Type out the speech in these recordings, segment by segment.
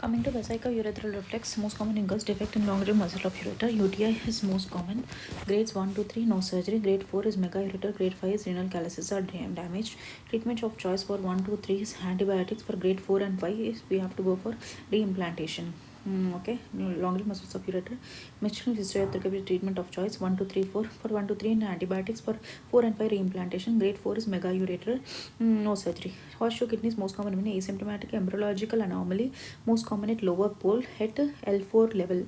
Coming to vesica-urethral reflex, most common incurs defect in long-rib muscle of ureter. UTI is most common. Grades 1 to 3, no surgery. Grade 4 is mega-ureter. Grade 5 is renal calluses are damaged. Treatment of choice for 1 to 3 is antibiotics. For grade 4 and 5 is we have to go for reimplantation. Okay, long-rib muscles of ureter. Menstrual hysterectomy treatment of choice 1 to 3, 4. For 1 to 3 and antibiotics. For 4 and 5 reimplantation. Grade 4 is mega-ureter. No surgery. Horseshoe kidney is most common in asymptomatic embryological anomaly, most common at lower pole at L4 level.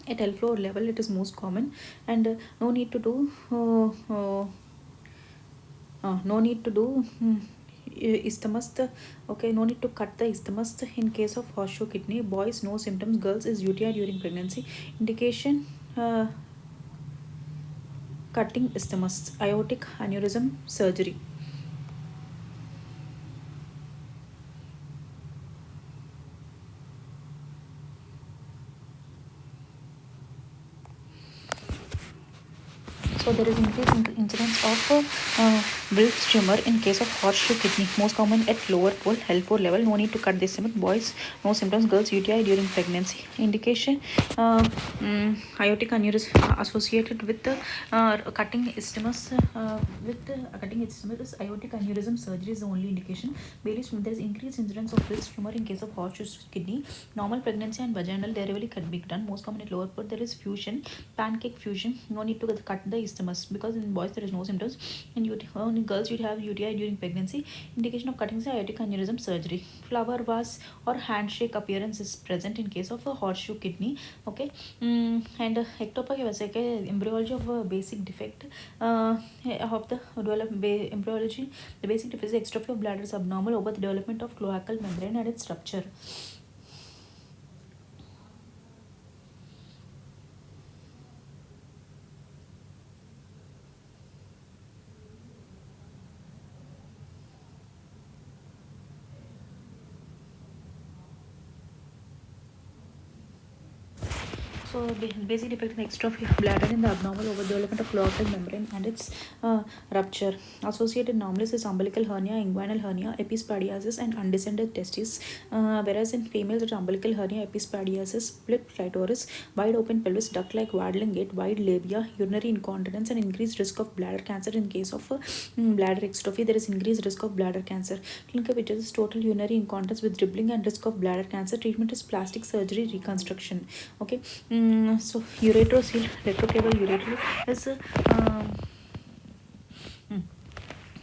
At L4 level it is most common, and no need to do isthmus. Okay, no need to cut the isthmus in case of horseshoe kidney. Boys no symptoms, girls is UTI during pregnancy. Indication cutting isthmus, aortic aneurysm surgery. So there is increased incidence of Wilks tumor in case of horseshoe kidney, most common at lower pole L4 level. No need to cut this stomach. Boys no symptoms, girls UTI during pregnancy. Indication aortic aneurysm associated with the cutting isthmus. With cutting isthmus is aortic aneurysm surgery is the only indication. Bailey Smith, there is increased incidence of Wilks tumor in case of horseshoe kidney. Normal pregnancy and vaginal delivery can be done. Most common at lower pole. There is fusion, pancake fusion. No need to cut the isthmus because in boys there is no symptoms. In girls you have UTI during pregnancy. Indication of cutting the aortic aneurysm surgery. Flower vase or handshake appearance is present in case of a horseshoe kidney. Okay, and ectopic vesica, embryology of a basic defect of the embryology. The basic defect is extrophy of bladder is abnormal over the development of cloacal membrane and its rupture. So basic defect in extrophy of bladder in the abnormal overdevelopment of cloacal membrane and its rupture. Associated anomalies is umbilical hernia, inguinal hernia, epispadiasis, and undescended testes. Whereas in females, it's umbilical hernia, epispadiasis, split clitoris, wide open pelvis, duct-like waddling gait, wide labia, urinary incontinence, and increased risk of bladder cancer. In case of bladder extrophy, there is increased risk of bladder cancer. Clinical features is total urinary incontinence with dribbling and risk of bladder cancer. Treatment is plastic surgery reconstruction. Okay. So ureterocele, retrocable ureter is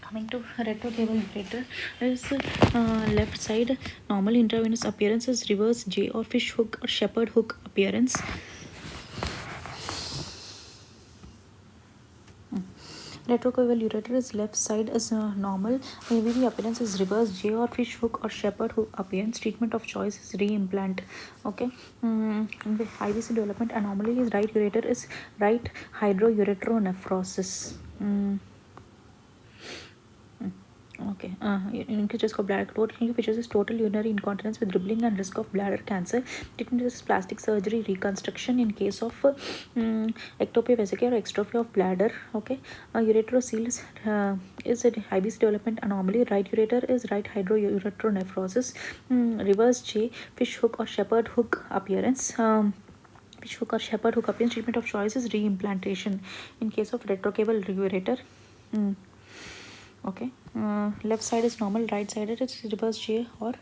coming to retrocable ureter is left side. Normal intravenous appearance is reverse J or fish hook or shepherd hook appearance. Retrocaval ureter is left side is normal. AVV appearance is reverse J or fish hook or shepherd hook appearance. Treatment of choice is reimplant. Okay. The IVC development anomaly is right ureter is right hydroureteronephrosis. Okay. Increased risk of bladder. Total features is total urinary incontinence with dribbling and risk of bladder cancer. Treatment is plastic surgery reconstruction in case of ectopia vesica or extrophy of bladder. Okay. Ureterocele is a IBC development anomaly. Right ureter is right hydroureteronephrosis. Reverse J, fish hook or shepherd hook appearance. Fish hook or shepherd hook appearance. Treatment of choice is reimplantation in case of retrocable ureter. Okay. Left side is normal, right side it is reverse J or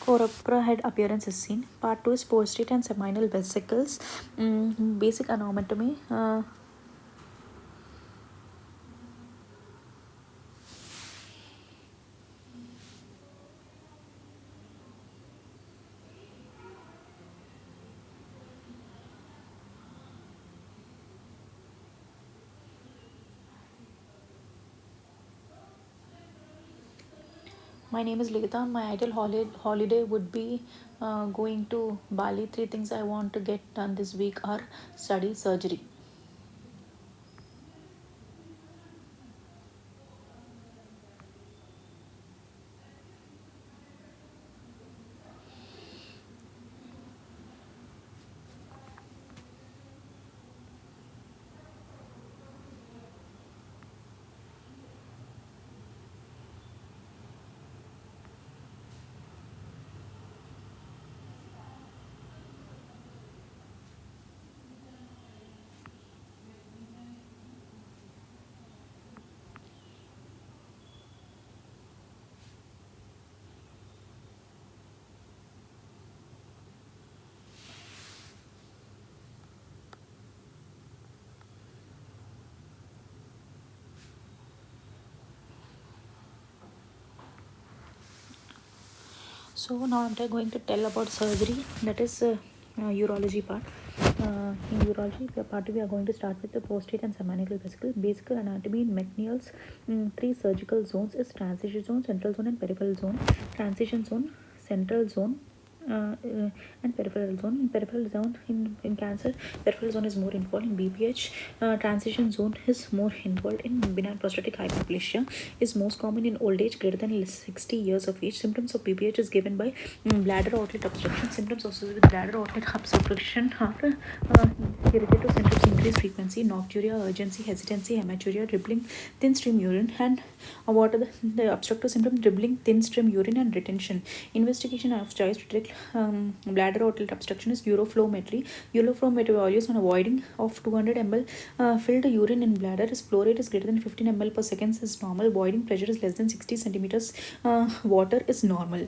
corpora head appearance is seen. Part 2 is prostate and seminal vesicles. Basic anatomy. My name is Ligita. My ideal holiday would be going to Bali. 3 things I want to get done this week are study, surgery. So now I'm going to tell about surgery, that is urology part. In urology the part we are going to start with the prostate and cervical vesicle. Basic anatomy in McNeil's three surgical zones is transition zone, central zone, and peripheral zone. Transition zone, central zone, and peripheral zone. In peripheral zone, in cancer, peripheral zone is more involved. In BPH, transition zone is more involved. In benign prostatic hyperplasia is most common in old age greater than 60 years of age. Symptoms of BPH is given by bladder outlet obstruction. Symptoms associated with bladder outlet obstruction are irritative symptoms, increased frequency, nocturia, urgency, hesitancy, hematuria, dribbling, thin stream urine, and what are the obstructive symptoms? Dribbling, thin stream urine, and retention. Investigation of choice to detect bladder outlet obstruction is uroflowmetry. Uroflowmetry values on avoiding of 200 ml filled urine in bladder is flow rate is greater than 15 ml per second is normal. Voiding pressure is less than 60 centimeters. Water is normal.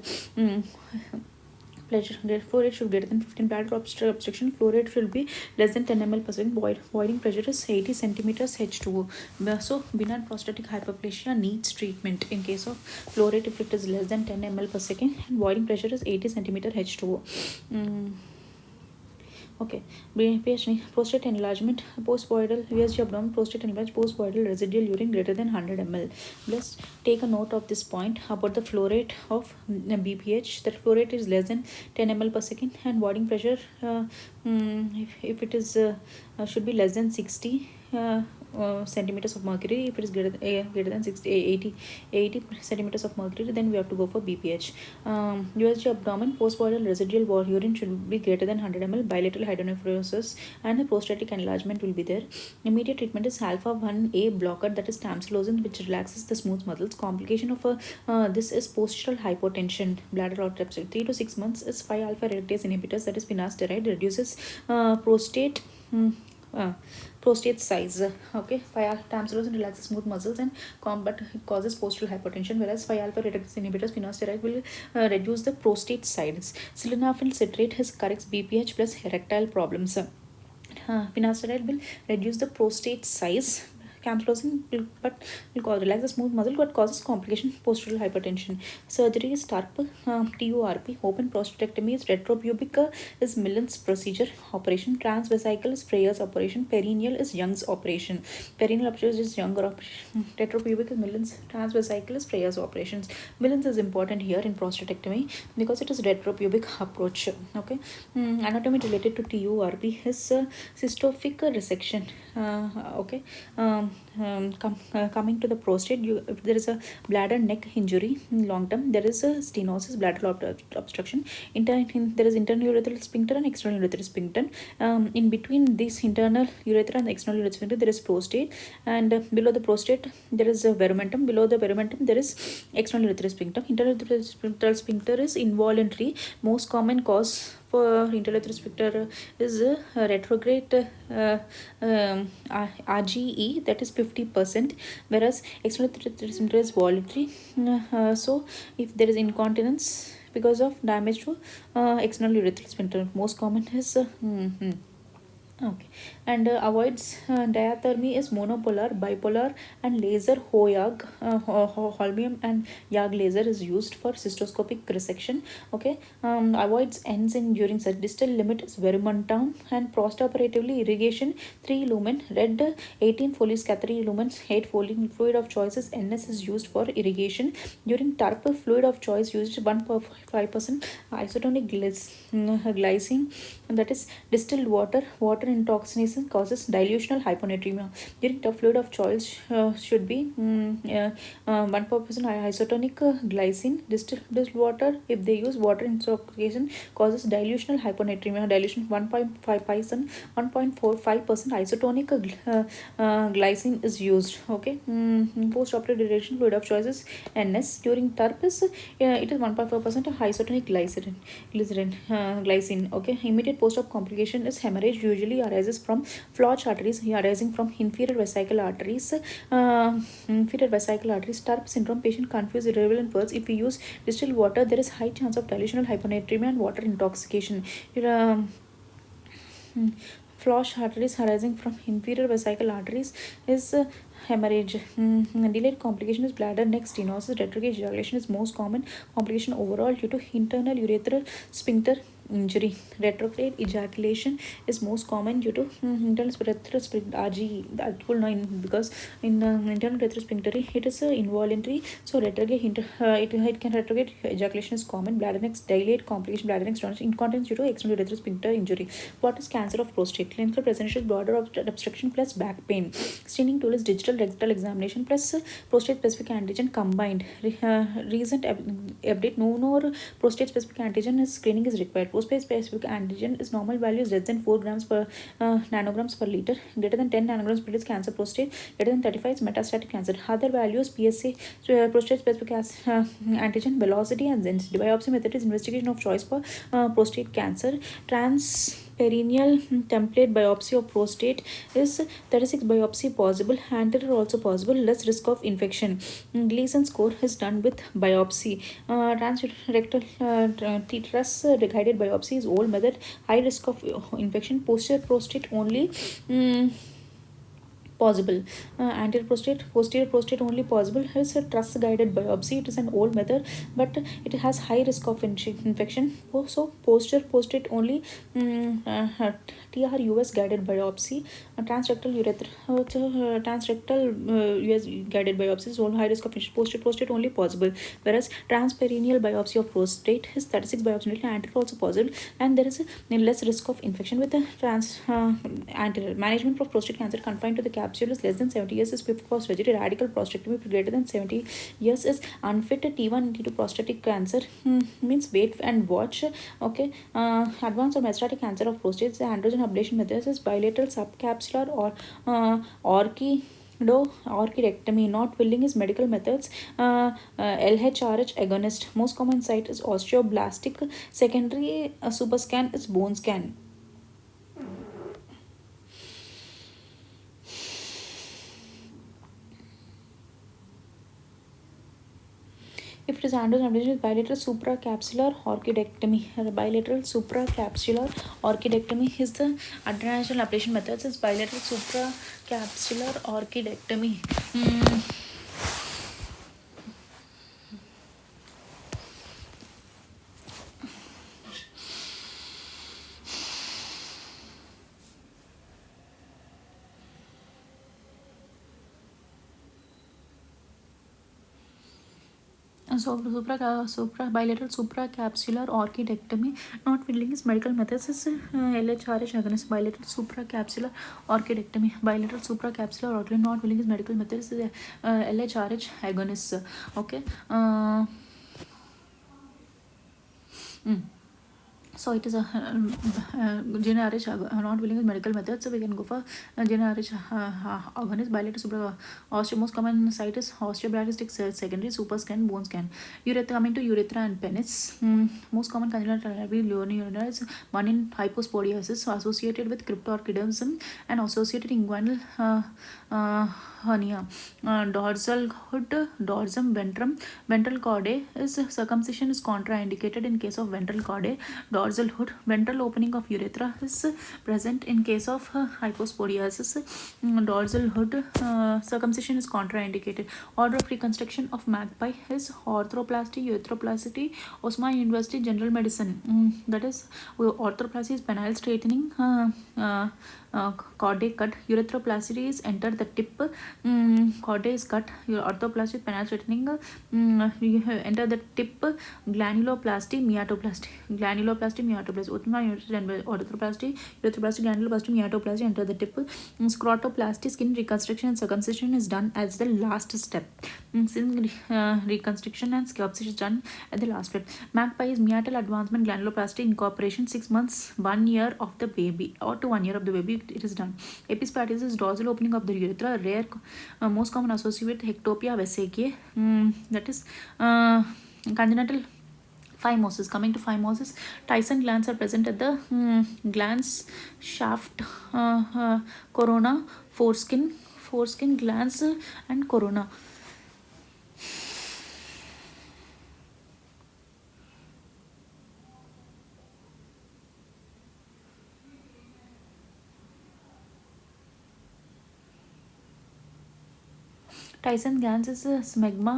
Pleasure flow rate should be greater than 15. Bladder obstruction flow rate should be less than 10 ml per second. Voiding pressure is 80 centimeters H2O. So benign prostatic hyperplasia needs treatment in case of flow rate if it is less than 10 ml per second, and voiding pressure is 80 centimeter H2O. Okay, PhD, prostate enlargement, postvoidal, USG abdomen, prostate enlargement, postvoidal residual urine greater than 100 ml. Let's take a note of this point about the flow rate of BPH. That flow rate is less than 10 ml per second, and voiding pressure, if it is should be less than 60 centimeters of mercury. If it is greater than 80 centimeters of mercury, then we have to go for BPH. USG abdomen, postvoidal residual urine should be greater than 100 ml. Bilateral hydronephrosis and the prostatic enlargement will be there. Immediate treatment is alpha 1A blocker, that is tamsulosin, which relaxes the smooth muscles. Complication of this is postural hypotension, bladder outlet. 3 to 6 months is 5 alpha reductase inhibitors, that is finasteride, reduces prostate size. Okay, 5 tamsulosin relaxes smooth muscles and but it causes postural hypertension, whereas 5 alpha reductase inhibitors finasteride will reduce the prostate size. Sildenafil citrate corrects BPH plus erectile problems. Finasteride will reduce the prostate size. Tamsulosin will relax the smooth muscle but causes complication, postural hypertension. Surgery is TURP, TURP. Open prostatectomy is retropubic is Millen's procedure operation. Transvesical is Freyer's operation. Perineal is Young's operation. Perineal operation is Younger operation. Retropubic is Millen's. Transvesical is Freyer's operations. Millen's is important here in prostatectomy because it is retropubic approach. Okay. Anatomy related to TURP is cystophic resection. Okay. Coming to the prostate, if there is a bladder neck injury in long term, there is a stenosis, bladder obstruction. There is internal urethral sphincter and external urethral sphincter. In between this internal urethra and external urethral sphincter, there is prostate, and below the prostate there is a verumentum. Below the verumentum there is external urethral sphincter. Internal urethral sphincter is involuntary. Most common cause for interurethral sphincter is retrograde RGE, that is 50%, whereas external urethral sphincter is voluntary. So if there is incontinence because of damage to external urethral sphincter, most common is okay, and avoids diathermy is monopolar, bipolar, and laser Hoyag, holmium and Yag laser is used for cystoscopic resection. Okay, avoids ends in during such. Distal limit is verumentum, and postoperatively irrigation 3 lumen, red 18 Foley's catheter lumens, 8 Foley. Fluid of choice is NS is used for irrigation. During TURP, fluid of choice used 1.5% isotonic glycine, and that is distilled water. Water intoxication causes dilutional hyponatremia. During the fluid of choice should be 1% isotonic glycine. Distilled water, if they use water intoxication, causes dilutional hyponatremia. Dilution 1.5%, 1.45% isotonic glycine is used. Okay, post-operative duration fluid of choice is NS. During TURP it is 1.5% isotonic glycine. Okay, immediate post-op complication is hemorrhage, usually arises from Floch arteries arising from inferior vesical arteries. TURP syndrome, patient confuse irrelevant words. If we use distilled water, there is high chance of dilutional hyponatremia and water intoxication. Flash arteries arising from inferior vesical arteries is hemorrhage. Delayed complication is bladder neck stenosis. Retrograde ejaculation is most common complication overall due to internal urethral sphincter injury. Retrograde ejaculation is most common due to internal urethral sphincter RGE. That will know because in internal urethral sphincter it is involuntary. So retrograde it can retrograde ejaculation is common. Bladder neck delayed complication bladder neck stenosis incontinence due to external urethral sphincter injury. What is cancer of prostate? Clinical presentation is bladder obstruction plus back pain. Screening tool is digital rectal examination plus prostate specific antigen combined. Recent update: no more prostate specific antigen is screening is required. Prostate specific antigen is normal value is less than 4 grams per nanograms per liter. Greater than 10 nanograms per liter is cancer prostate. Greater than 35 is metastatic cancer. Other values PSA prostate specific antigen velocity and density. Biopsy method is investigation of choice for prostate cancer. Transperineal template biopsy of prostate is 36 biopsy possible. Anterior also possible. Less risk of infection. Gleason score is done with biopsy. Transrectal TRAS guided biopsy is old method. High risk of infection. Posterior prostate only. Possible. Anterior prostate, posterior prostate only possible. Is a truss guided biopsy. It is an old method, but it has high risk of infection. So posterior prostate only. TRUS guided biopsy. Transrectal urethra, transrectal US guided biopsy is only high risk of infection. Posterior prostate only possible, whereas transperineal biopsy of prostate is 36 biopsy. Anterior also possible, and there is a less risk of infection with the anterior. Management of prostate cancer confined to the capsule is less than 70 years is fit for surgery. Radical prostatectomy for greater than 70 years is unfit. T1 and T2 prostatic cancer means wait and watch. Okay. Advanced or metastatic cancer of prostate, the androgen ablation methods is bilateral subcapsular or orchidectomy. Not willing is medical methods. LHRH agonist. Most common site is osteoblastic. Secondary superscan is bone scan. If it is androgen ablation, bilateral supracapsular orchidectomy. Bilateral supracapsular orchidectomy is the adrenal ablation methods. Is bilateral supracapsular orchidectomy. So bilateral supracapsular orchidectomy. Not willing is medical methods is LHRH agonist. Bilateral supracapsular orchidectomy. Bilateral supracapsular orchidectomy. Not willing is medical methods is LHRH agonist. Okay. So it is a GnRH not willing is medical method. So we can go for GnRH agonist. Bilateral super most common site is osteoblastic secondary superscan bone scan. Urethra, coming to urethra and penis. Most common congenital urinary is one in hypospadiasis associated with cryptorchidism and associated inguinal hernia. Dorsal hood, dorsum ventrum, ventral chordae is circumcision is contraindicated in case of ventral chordae. Dorsal hood, ventral opening of urethra is present in case of hypospadiasis. Dorsal hood, circumcision is contraindicated. Order of reconstruction of magpie is arthroplasty, urethroplasty. Osma University General Medicine. That is arthroplasty is penile straightening. Chordae cut. Urethroplasty is enter the tip. Chordae is cut. Arthroplasty penile straightening. You enter the tip. Granuloplasty, meatoplasty. Granuloplasty, meatoplasty. Orthoplasty, urethroplasty, granuloplasty, meatoplasty. Enter the tip. Scrotoplasty, skin reconstruction and circumcision is done as the last step. Skin reconstruction and circumcision is done at the last step. Magpie is meatal advancement granuloplasty incorporation 6 months, 1 year of the baby or to 1 year of the baby it is done. Epispadias is dorsal opening of the urethra, rare, most common associated with Ectopia vesicae. That is congenital phimosis. Coming to phimosis, Tyson glands are present at the glans shaft, corona, foreskin glands and corona. Tyson glands is a smegma.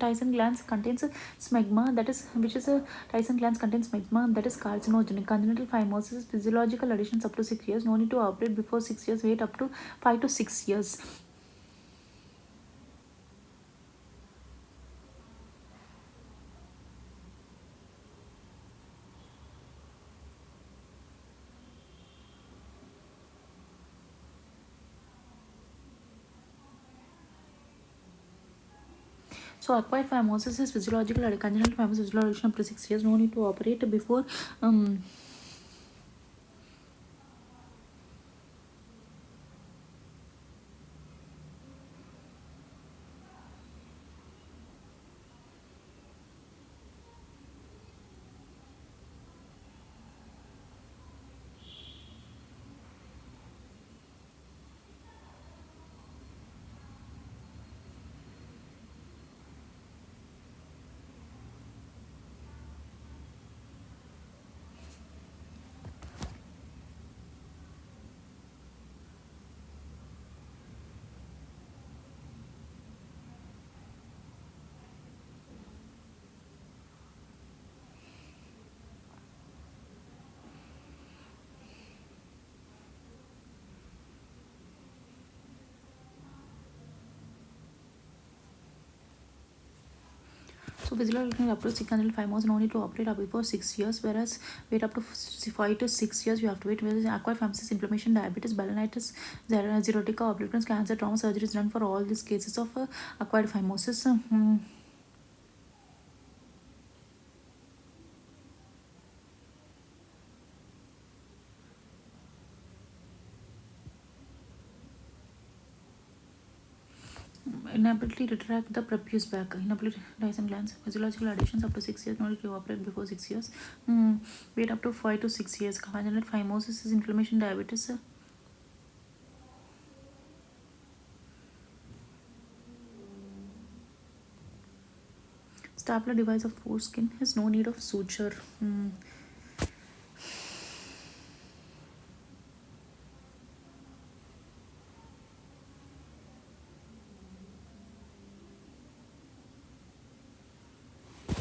Tyson glands contains a smegma that is which is a Tyson glands contains smegma that is carcinogenic. Congenital phimosis physiological additions up to 6 years. No need to operate before 6 years. Wait up to 5 to 6 years. So acquired phimosis is physiological. Congenital phimosis physiological addition up to 6 years. No need to operate before so physiological up to 600 5 months, no need to operate up before 6 years, whereas wait up to 5 to 6 years you have to wait. Whereas acquired pharmacies, inflammation, diabetes, balanitis, xerotica, obliterans, cancer, trauma, surgery is done for all these cases of acquired phimosis. Inability to retract the prepuce back, inability Dyson glands, physiological additions up to 6 years, no need to operate before 6 years. Wait up to 5 to 6 years. Congenital phimosis is inflammation, diabetes. Stapler device of foreskin has no need of suture.